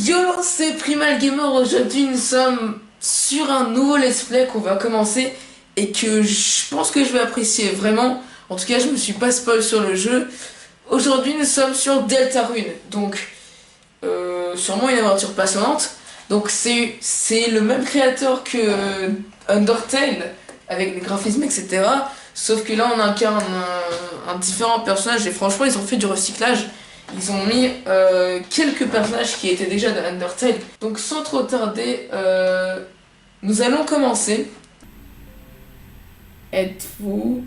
Yo, c'est Primal Gamer. Aujourd'hui, nous sommes sur un nouveau let's play qu'on va commencer et que je pense que je vais apprécier vraiment. En tout cas, je me suis pas spoil sur le jeu. Aujourd'hui, nous sommes sur Deltarune, donc sûrement une aventure passionnante. Donc c'est le même créateur que Undertale avec les graphismes, etc. Sauf que là, on incarne un différent personnage et franchement, ils ont fait du recyclage. Ils ont mis quelques personnages qui étaient déjà dans Undertale. Donc sans trop tarder, nous allons commencer. Êtes-vous...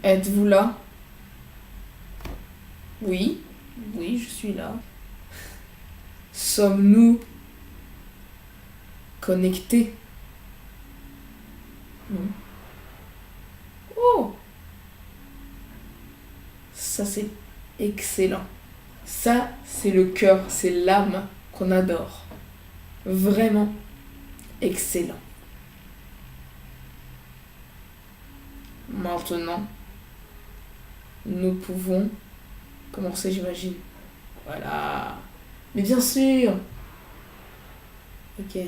Êtes-vous là? Oui, oui, je suis là. Sommes-nous connectés? Non. Oh! Ça c'est excellent. Ça, c'est le cœur, c'est l'âme qu'on adore. Vraiment excellent. Maintenant, nous pouvons commencer, j'imagine. Voilà. Mais bien sûr. Ok.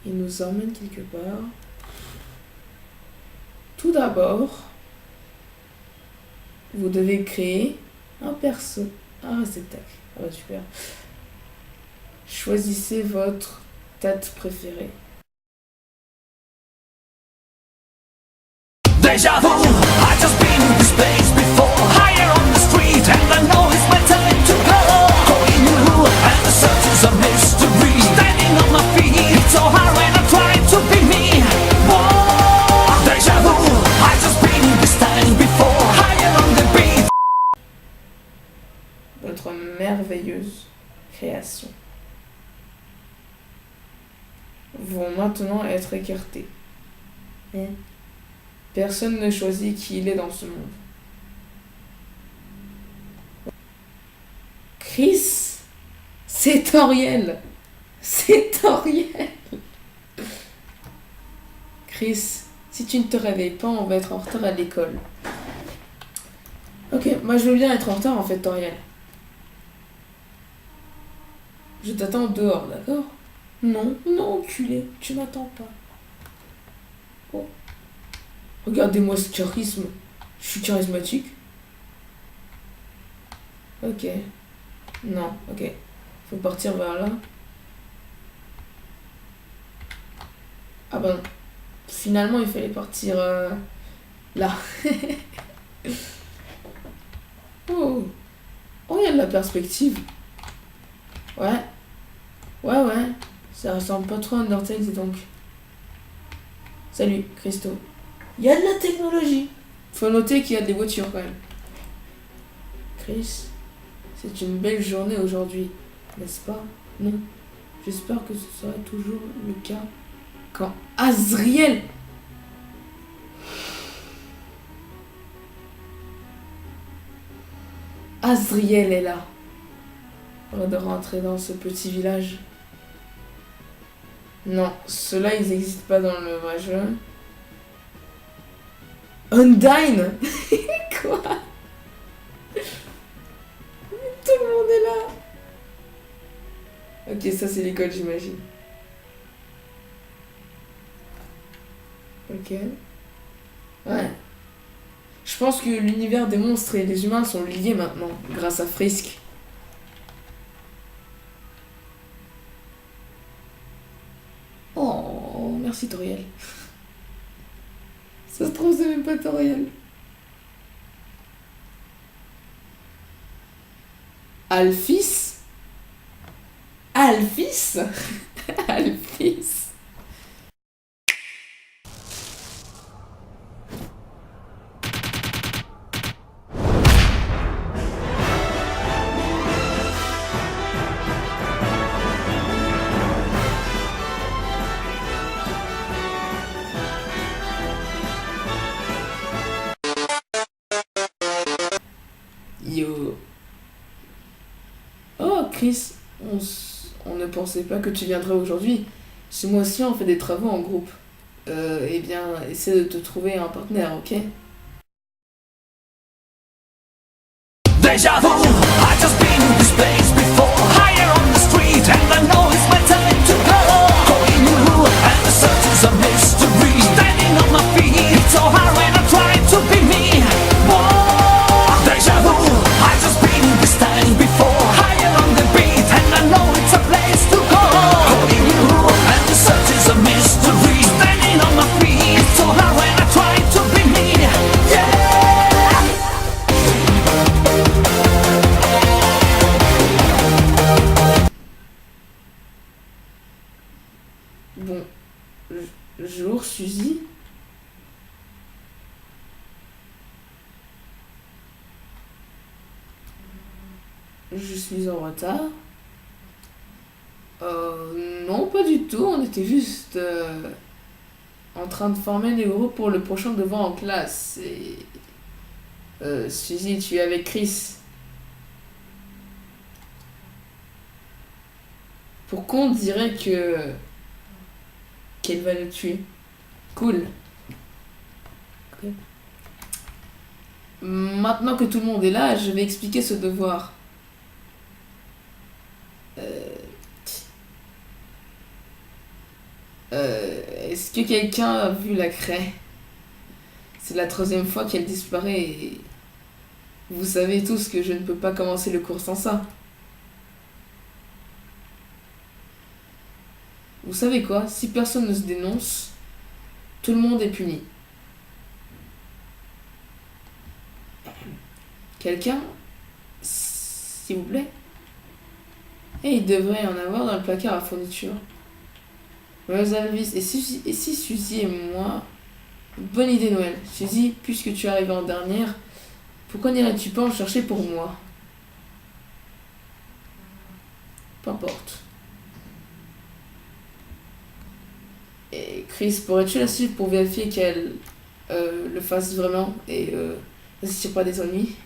Il nous emmène quelque part. Tout d'abord, vous devez créer un perso. Un réceptacle. Ah bah super. Choisissez votre tête préférée. Deja vu, I just been in this place before. Higher on the street, and I know it's my time to go. Going new, and the search is a mystery. Standing on my feet, it's so hard when I try to be me. Whoa, deja vu, I just been in this time before. Higher on the beat. Votre merveilleuse création vont maintenant être écartées. Personne ne choisit qui il est dans ce monde. Chris, c'est Toriel. C'est Toriel. Chris, si tu ne te réveilles pas, on va être en retard à l'école. Ok, moi je veux bien être en retard en fait, Toriel. Je t'attends dehors, d'accord? Non, non, enculé, tu m'attends pas. Oh. Regardez-moi ce charisme. Je suis charismatique. Ok. Non, ok. Faut partir vers là. Ah ben, finalement, il fallait partir là. Oh. Oh, il y a de la perspective. Ouais. Ouais. Ça ressemble pas trop à Undertale, dis donc. Salut, Christo. Il y a de la technologie. Faut noter qu'il y a des voitures quand même. Chris, c'est une belle journée aujourd'hui, n'est-ce pas? Non. J'espère que ce sera toujours le cas quand Azriel... Azriel est là. On de rentrer dans ce petit village. Non, ceux-là, ils n'existent pas dans le vrai jeu. Undyne. Quoi? Tout le monde est là. Ok, ça c'est l'école, j'imagine. Ok. Ouais. Je pense que l'univers des monstres et des humains sont liés maintenant, grâce à Frisk. Oh, merci Toriel. Ça se trouve, c'est même pas Toriel. Alphys? Alphys? Alphys? Yo. Oh, Chris, on ne pensait pas que tu viendrais aujourd'hui. Ce mois-ci, on fait des travaux en groupe. Eh bien, essaie de te trouver un partenaire, ok? Deja vu, I just been in this place before. Higher on Jour, Suzy. Je suis en retard. Non, pas du tout. On était juste en train de former des groupes pour le prochain devoir en classe. Et Suzy, tu es avec Chris. Pourquoi on dirait qu'elle va le tuer? Cool. Ok. Maintenant que tout le monde est là, je vais expliquer ce devoir. Est-ce que quelqu'un a vu la craie? C'est la troisième fois qu'elle disparaît et vous savez tous que je ne peux pas commencer le cours sans ça. Vous savez quoi? Si personne ne se dénonce, tout le monde est puni. Quelqu'un? S'il vous plaît? Et il devrait y en avoir dans le placard à fourniture. Vous Alvis, et si Suzy et moi... Bonne idée, Noël. Suzy, puisque tu es arrivée en dernière, pourquoi n'irais-tu pas en chercher pour moi? Peu importe. Et Chris, pourrais-tu la suivre pour vérifier qu'elle le fasse vraiment et ne se tire pas des ennuis?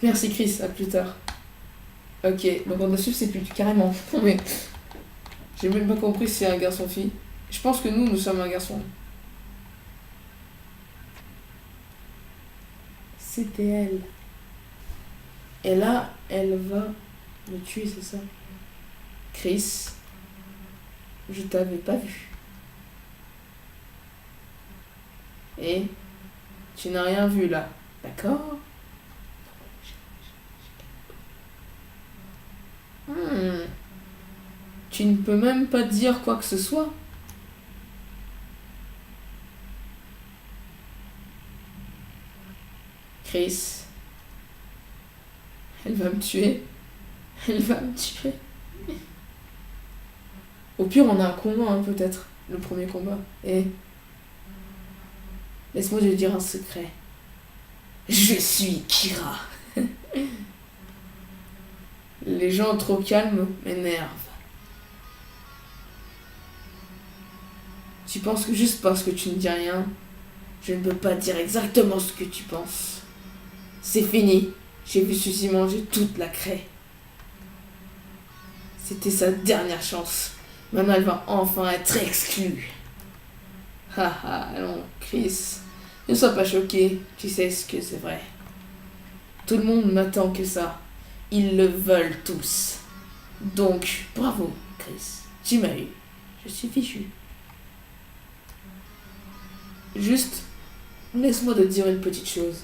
Merci Chris, à plus tard. Ok, donc on doit suivre ses putes, carrément. Non mais... J'ai même pas compris si c'est un garçon-fille. Je pense que nous sommes un garçon. C'était elle. Et là, elle va me tuer, c'est ça? Chris, je t'avais pas vu. Et tu n'as rien vu là, d'accord? Tu ne peux même pas dire quoi que ce soit? Chris, elle va me tuer. Elle va me tuer. Au pire, on a un combat, hein, peut-être. Le premier combat. Et... laisse-moi te dire un secret. Je suis Kira. Les gens trop calmes m'énervent. Tu penses que juste parce que tu ne dis rien, je ne peux pas dire exactement ce que tu penses. C'est fini. J'ai vu Suzy manger toute la craie. C'était sa dernière chance. Maintenant, elle va enfin être exclue. Haha, allons, Chris. Ne sois pas choqué. Tu sais ce que c'est vrai. Tout le monde m'attend que ça. Ils le veulent tous. Donc, bravo, Chris. Tu m'as eu. Je suis fichu. Juste, laisse-moi te dire une petite chose.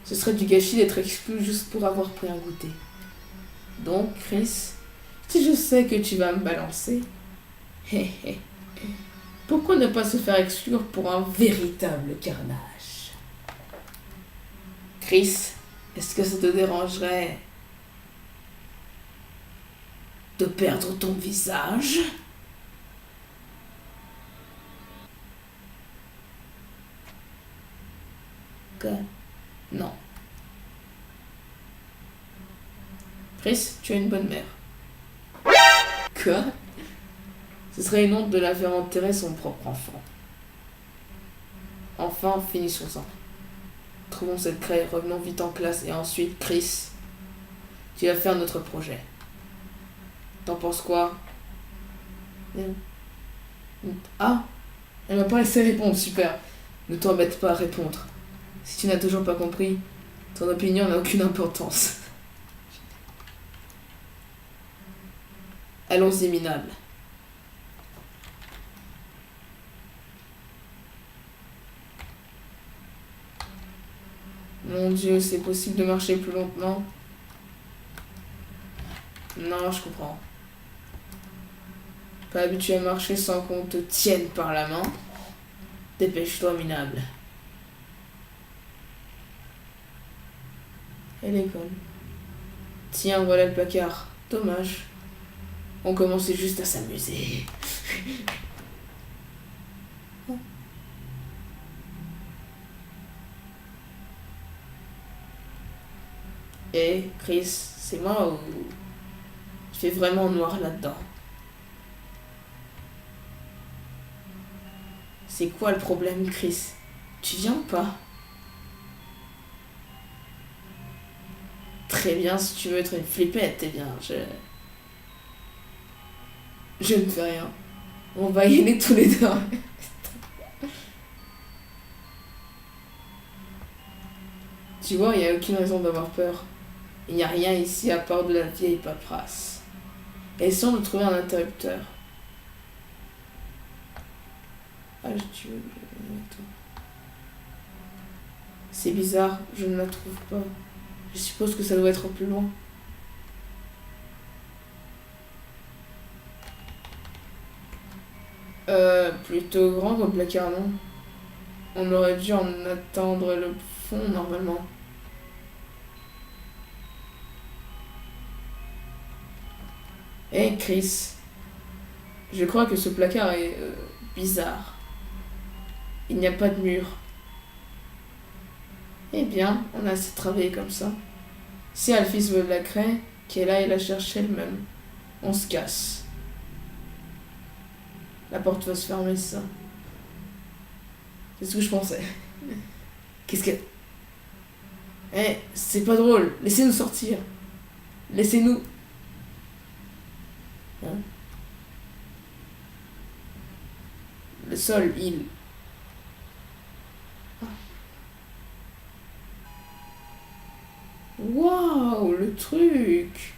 Ce serait du gâchis d'être exclu juste pour avoir pris un goûter. Donc, Chris, si je sais que tu vas me balancer, pourquoi ne pas se faire exclure pour un véritable carnage? Chris, est-ce que ça te dérangerait de perdre ton visage? Que? Non. Chris, tu as une bonne mère. Quoi? Ce serait une honte de la faire enterrer son propre enfant. Enfin, finissons-en. Trouvons cette craie, revenons vite en classe et ensuite, Chris, tu vas faire notre projet. T'en penses quoi? Ah, elle m'a pas laissé répondre, super. Ne t'embête pas à répondre. Si tu n'as toujours pas compris, ton opinion n'a aucune importance. Allons-y, minable. Mon Dieu, c'est possible de marcher plus lentement? Non, je comprends. Pas habitué à marcher sans qu'on te tienne par la main? Dépêche-toi, minable. Elle est bonne. Tiens, voilà le placard. Dommage. On commençait juste à s'amuser. Et Chris, c'est moi ou il fait vraiment noir là-dedans? C'est quoi le problème, Chris? Tu viens ou pas? Très bien, si tu veux être une flippette, eh bien, je ne fais rien. On va y aller tous les deux. Tu vois, il n'y a aucune raison d'avoir peur. Il n'y a rien ici à part de la vieille paperasse. Essayons de trouver un interrupteur. Ah, tu veux... C'est bizarre, je ne la trouve pas. Je suppose que ça doit être plus loin. Plutôt grand comme placard, non? On aurait dû en attendre le fond, normalement. Hé, Chris. Je crois que ce placard est bizarre. Il n'y a pas de mur. Eh bien, on a assez travaillé comme ça. Si Alphys veut la craie, qu'elle aille la chercher elle-même. On se casse. La porte va se fermer, c'est ça. C'est ce que je pensais. Qu'est-ce que... Eh, c'est pas drôle. Laissez-nous sortir. Laissez-nous... Hein? Le sol, il... Waouh, le truc.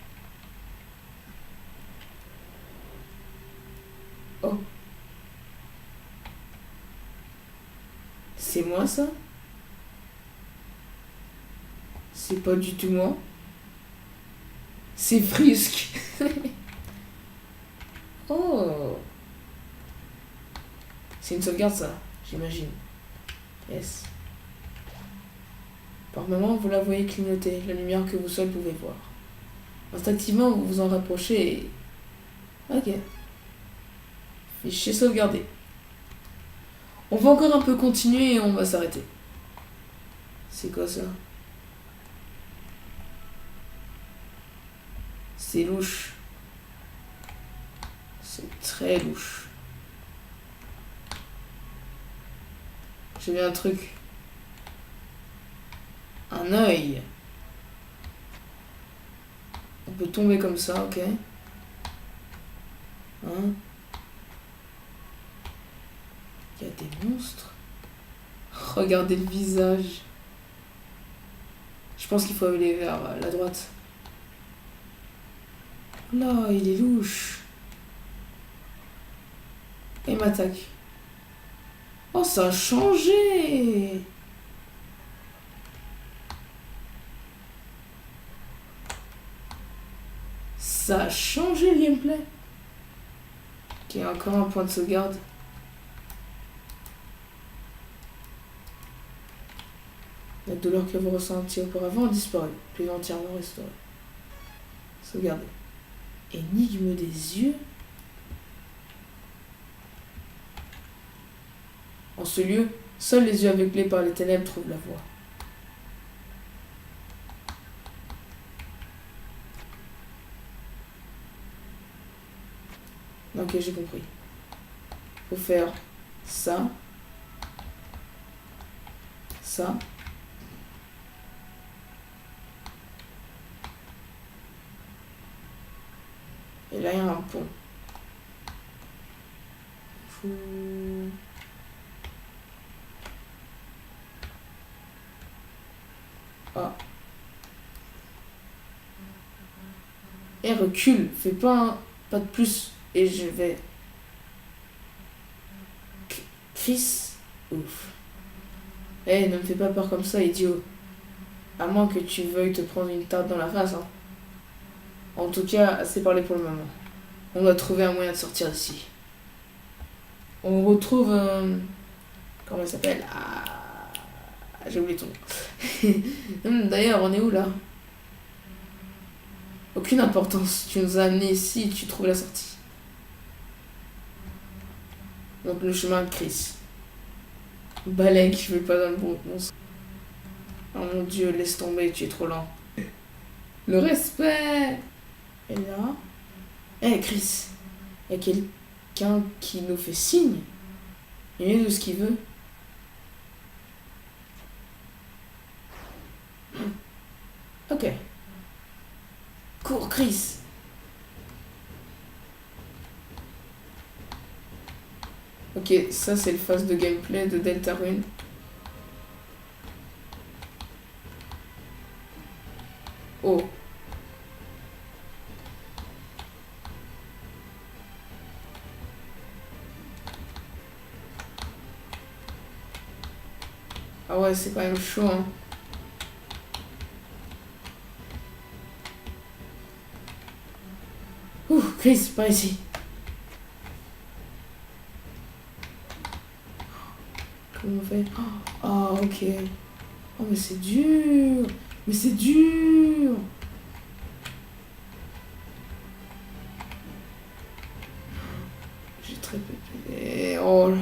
Oh. C'est moi, ça? C'est pas du tout moi. C'est Frisk. Oh. C'est une sauvegarde, ça, j'imagine. Yes. Par moments, vous la voyez clignoter, la lumière que vous seul pouvez voir. Instinctivement, vous vous en rapprochez et... Ok. Fichier sauvegardé. On va encore un peu continuer et on va s'arrêter. C'est quoi ça? C'est louche. C'est très louche. J'ai vu un truc. Un œil. On peut tomber comme ça, ok. Hein? Il y a des monstres. Regardez le visage. Je pense qu'il faut aller vers la droite. Là, il est louche. Et il m'attaque. Oh, ça a changé! Ça a changé le gameplay. Ok, encore un point de sauvegarde. La douleur que vous ressentiez auparavant a disparu, puis entièrement restaurée. Sauvegardez. Énigme des yeux. En ce lieu, seuls les yeux aveuglés par les ténèbres trouvent la voie. Ok, j'ai compris. Faut faire ça. Ça. Et là, il y a un pont. Faut... Ah. Et recule. Fais pas un pas de plus. Et je vais... Chris. Ouf. Eh, ne me fais pas peur comme ça, idiot. À moins que tu veuilles te prendre une tarte dans la face, hein. En tout cas, assez parlé pour le moment. On doit trouver un moyen de sortir d'ici. On retrouve... comment il s'appelle? Ah, j'ai oublié ton nom. D'ailleurs, on est où, là? Aucune importance. Tu nous as amenés ici et tu trouves la sortie. Donc le chemin de Chris. Balèque, je vais pas dans le bon sens. Oh mon dieu, laisse tomber, tu es trop lent. Le respect. Et là... Eh, Chris, y a quelqu'un qui nous fait signe. Il met de ce qu'il veut. Ok. Cours, Chris. Ok, ça c'est le phase de gameplay de Deltarune. Oh. Ah ouais, c'est quand même chaud, hein. Ouh, Chris, par ici. Comment on fait? Ah, ok. Oh, mais c'est dur. Mais c'est dur. J'ai très peu... Oh là.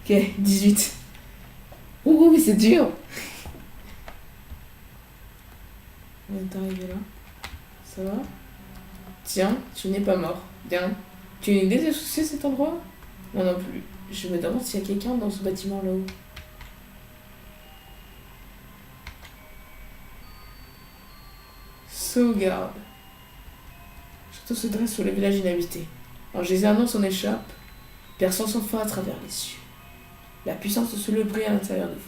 Ok, 18. Oh, mais c'est dur. On est arrivé là. Ça va? Tiens, tu n'es pas mort. Bien. Tu as une idée de ce que c'est cet endroit? Moi non plus. Je me demande s'il y a quelqu'un dans ce bâtiment là-haut. Sauvegarde. Le château se dresse sur le village inhabité. Un geyser annonce son échappe, perçant son feu à travers les cieux. La puissance se le brille à l'intérieur de vous.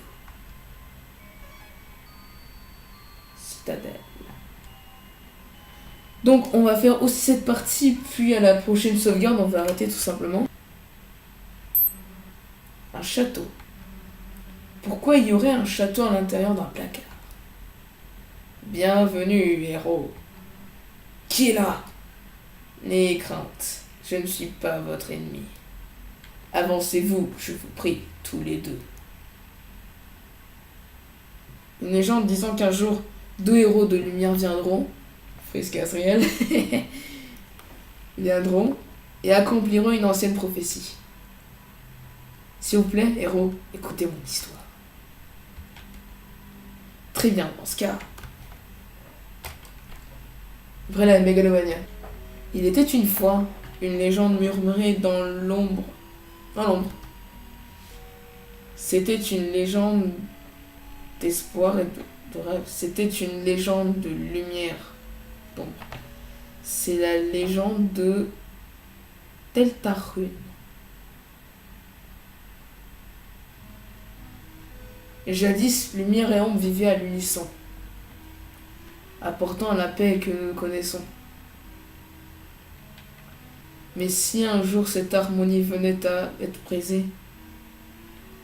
Citadelle. Donc on va faire aussi cette partie, puis à la prochaine sauvegarde, on va arrêter tout simplement. Un château. Pourquoi il y aurait un château à l'intérieur d'un placard? Bienvenue, héros. Qui est là? N'ayez crainte, je ne suis pas votre ennemi. Avancez-vous, je vous prie, tous les deux. Une légende disant qu'un jour, deux héros de lumière viendront, fresque réel, viendront et accompliront une ancienne prophétie. S'il vous plaît, héros, écoutez mon histoire. Très bien, dans ce cas. Après la mégalomania. Il était une fois une légende murmurée dans l'ombre. Dans l'ombre. C'était une légende d'espoir et de rêve. C'était une légende de lumière. Donc, c'est la légende de Deltarune. Jadis, lumière et ombre vivaient à l'unisson, apportant la paix que nous connaissons. Mais si un jour cette harmonie venait à être brisée,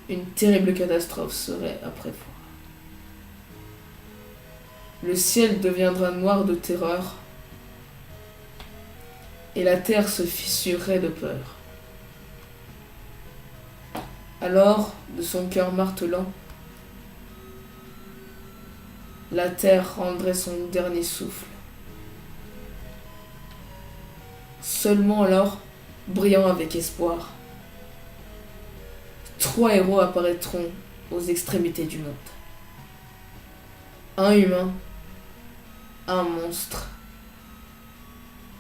une terrible catastrophe serait à prévoir. Le ciel deviendra noir de terreur et la terre se fissurerait de peur. Alors, de son cœur martelant, la terre rendrait son dernier souffle. Seulement alors, brillant avec espoir, trois héros apparaîtront aux extrémités du monde. Un humain, un monstre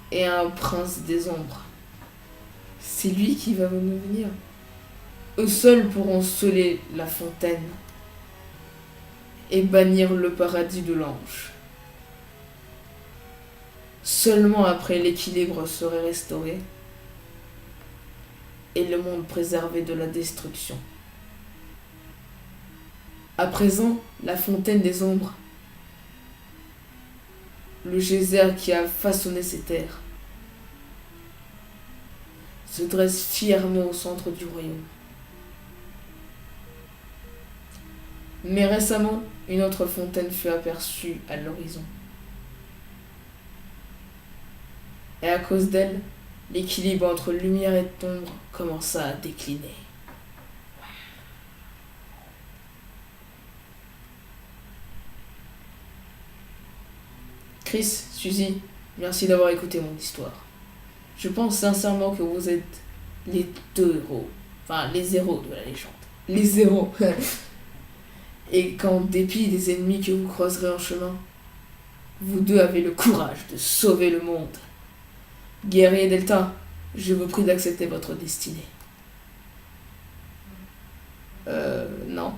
et un prince des ombres. C'est lui qui va nous venir. Eux seuls pourront sceller la fontaine et bannir le paradis de l'ange. Seulement après l'équilibre serait restauré et le monde préservé de la destruction. À présent, la fontaine des ombres, le geyser qui a façonné ces terres, se dresse fièrement au centre du royaume. Mais récemment, une autre fontaine fut aperçue à l'horizon. Et à cause d'elle, l'équilibre entre lumière et ombre commença à décliner. Chris, Suzy, merci d'avoir écouté mon histoire. Je pense sincèrement que vous êtes les deux héros. Enfin, les héros de la légende. Les héros. Et qu'en dépit des ennemis que vous croiserez en chemin, Vous deux avez le courage de sauver le monde. Guerrier Delta, je vous prie d'accepter votre destinée. Non.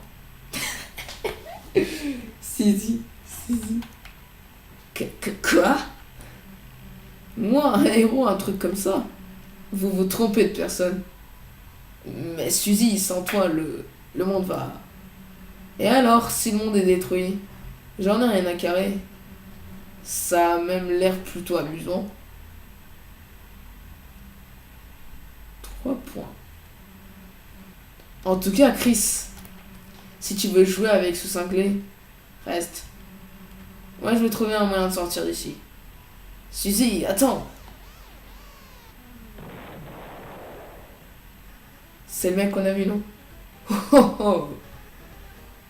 Si. Quoi? Moi, un héros, un truc comme ça? Vous vous trompez de personne. Mais Suzy, sans toi, le monde va... Et alors, si le monde est détruit? J'en ai rien à carrer. Ça a même l'air plutôt amusant. 3 points. En tout cas, Chris, si tu veux jouer avec ce cinglé, reste. Moi, je vais trouver un moyen de sortir d'ici. Suzy, attends. C'est le mec qu'on a vu, non? Oh.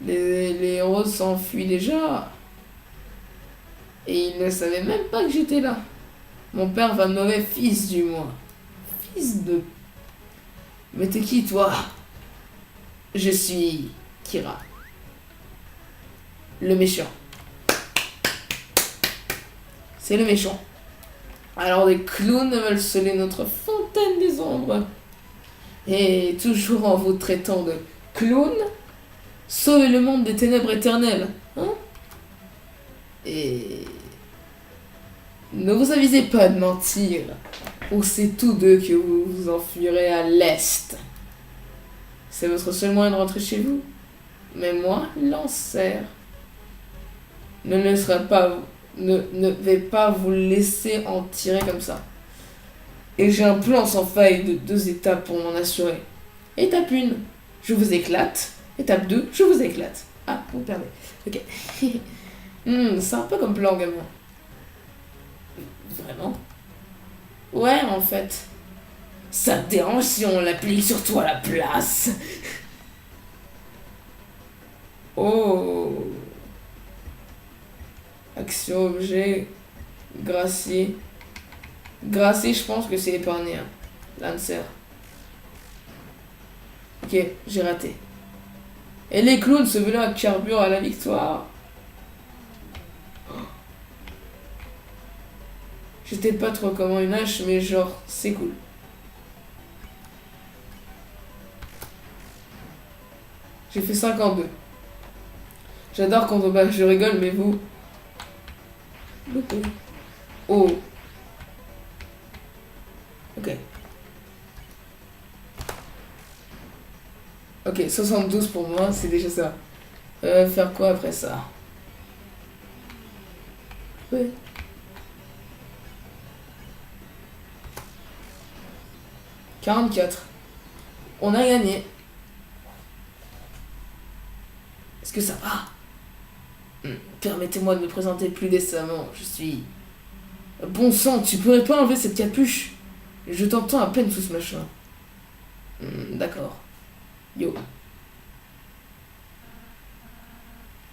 Les héros s'enfuient déjà. Et ils ne savaient même pas que j'étais là. Mon père va me nommer fils du moins. Fils de... Mais t'es qui, toi? Je suis Kira. Le méchant. C'est le méchant. Alors les clowns veulent sceller notre fontaine des ombres. Et toujours en vous traitant de clown, sauvez le monde des ténèbres éternelles. Hein? Et... ne vous avisez pas de mentir. Ou c'est tous deux que vous vous enfuirez à l'est. C'est votre seul moyen de rentrer chez vous. Mais moi, Lancer, ne vais pas vous laisser en tirer comme ça. Et j'ai un plan sans faille de 2 étapes pour m'en assurer. Étape 1, je vous éclate. Étape 2, je vous éclate. Ah, vous perdez. Ok. C'est un peu comme plan, gamin. Vraiment? Ouais, en fait. Ça te dérange si on l'applique sur toi à la place? Oh. Action, objet, gracier. Gracier, je pense que c'est épargné. Hein. Lancer. Ok, j'ai raté. Et les clowns se veulent à carbure à la victoire. Je sais pas trop comment une hache, mais genre, c'est cool. J'ai fait 52. J'adore quand on bat, je rigole, mais vous... Oh. Ok. Ok, 72 pour moi, c'est déjà ça. Faire quoi après ça? Ouais. « 44. On a gagné. Est-ce que ça va? Permettez-moi de me présenter plus décemment. Je suis... Bon sang, tu pourrais pas enlever cette capuche? Je t'entends à peine sous ce machin. D'accord. Yo.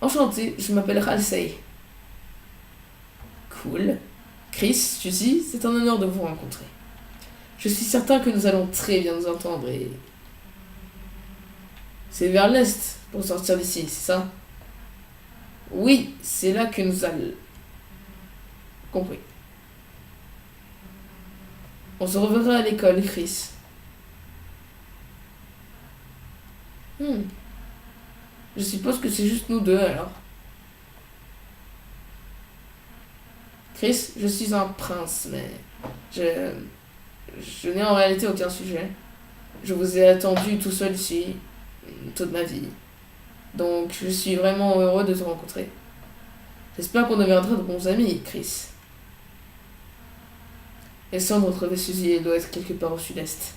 Enchanté, je m'appelle Halsey. Cool. Chris, Suzy, c'est un honneur de vous rencontrer. Je suis certain que nous allons très bien nous entendre et... C'est vers l'est pour sortir d'ici, c'est ça? Oui, c'est là que nous allons... Compris. On se reverra à l'école, Chris. Je suppose que c'est juste nous deux, alors. Chris, je suis un prince, mais... Je n'ai en réalité aucun sujet. Je vous ai attendu tout seul ici, toute ma vie. Donc, je suis vraiment heureux de te rencontrer. J'espère qu'on deviendra de bons amis, Chris. Essayons de retrouver Suzy, elle doit être quelque part au sud-est.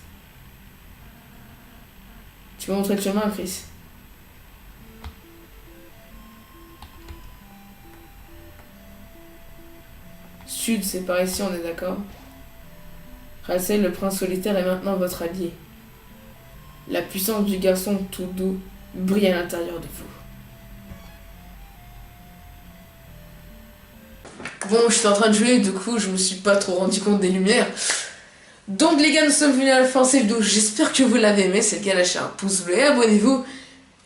Tu peux montrer le chemin, Chris? Sud, c'est par ici, on est d'accord? Halsey, le prince solitaire, est maintenant votre allié. La puissance du garçon tout doux brille à l'intérieur de vous. Bon, j'étais en train de jouer, du coup, je me suis pas trop rendu compte des lumières. Donc, les gars, nous sommes venus à la fin de cette vidéo. J'espère que vous l'avez aimé. C'est le cas, lâchez un pouce bleu et abonnez-vous.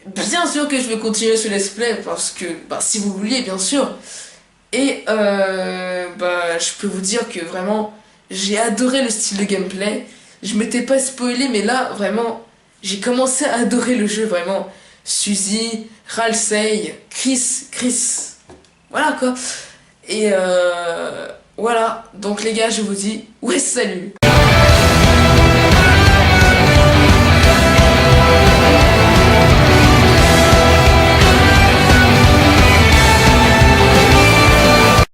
Bien sûr que je vais continuer ce let's play parce que, si vous vouliez, bien sûr. Et je peux vous dire que vraiment, j'ai adoré le style de gameplay. Je m'étais pas spoilé, mais là, vraiment, j'ai commencé à adorer le jeu, vraiment. Suzy, Ralsei, Chris. Voilà quoi. Et voilà. Donc les gars, je vous dis, ouais, salut.